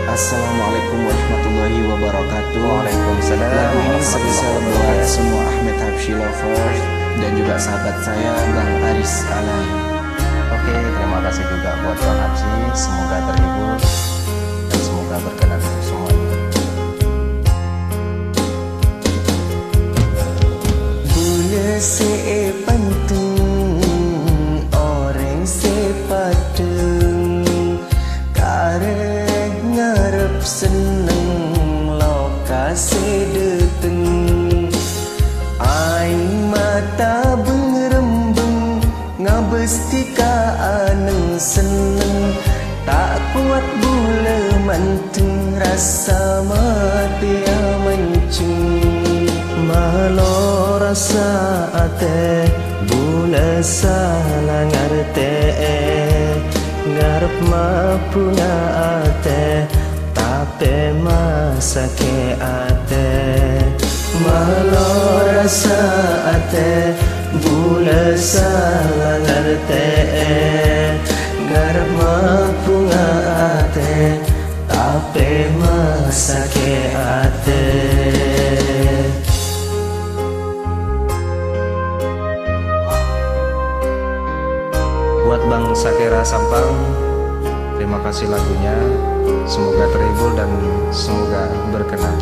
Assalamualaikum warahmatullahi wabarakatuh. Waalaikumsalam. Lagu ini spesial buat semua Ahmed Habsyi lovers dan juga sahabat saya Bang Aris Alay. Oke, terima kasih juga buat Bang Habsyi. Semoga terhibur dan semoga berkenan untuk semuanya. Bula sepanteng orang sepateng kareng ngarep seneng lokasi deteng aing mata bengrembeng ngabestika aneng seneng tak kuat bula manteng rasa mati mancing malo rasa ate bula salah ngarte ngarep mapuna ate tapi masa ke ate malo rasa ate bula salah ngarte ngarep mapuna ate tapi masa ke ate. Buat Bang Sakera Sampang, terima kasih lagunya. Semoga terhibur dan semoga berkenan.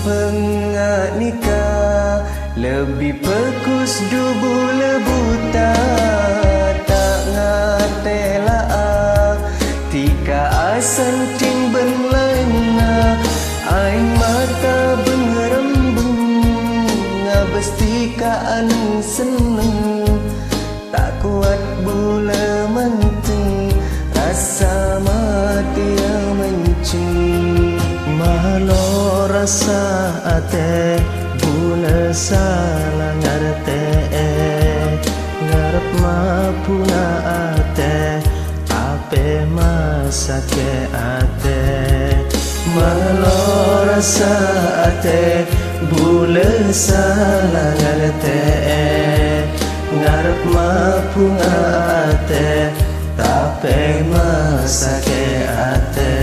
Pengak nikah lebih pekus dubula buta tak ngatela tika asan ting ben lainna aing mata bengerembeng ngabes tika anu seneng tak kuat bula manteng rasa mati mancing malo rasa ate bula salah ngarte ngarep mapuna ate ape masa ke ate malo rasa ate bula salah ngarte ngarep mapuna ate ape masa ke ate.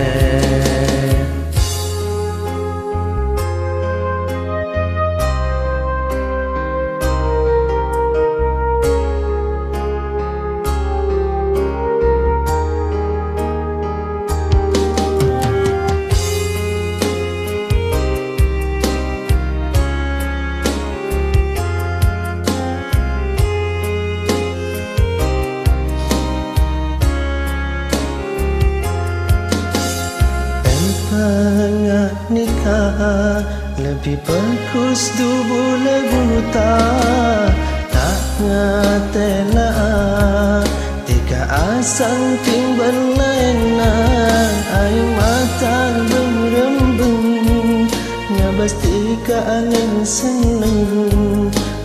Pengak nikah lebih bagus dubula buta tak ngatela tika asang timban lainna aing mata berembeng ngabas tika angin seneng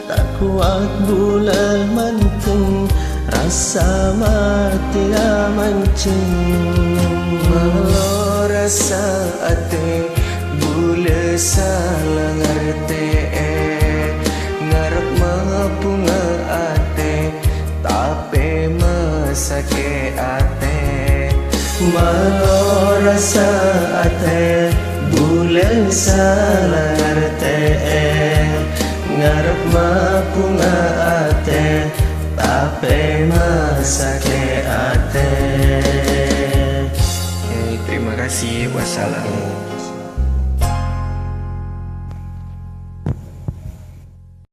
tak kuat bula manteng rasa mati mancing malo rasa ate bula salah ngarte ngarep mapunga ate tapi masa ke ate malo rasa ate bula salah ngarte ngarep mapunga ate tapi masa ke ate. Terima kasih. Wassalam.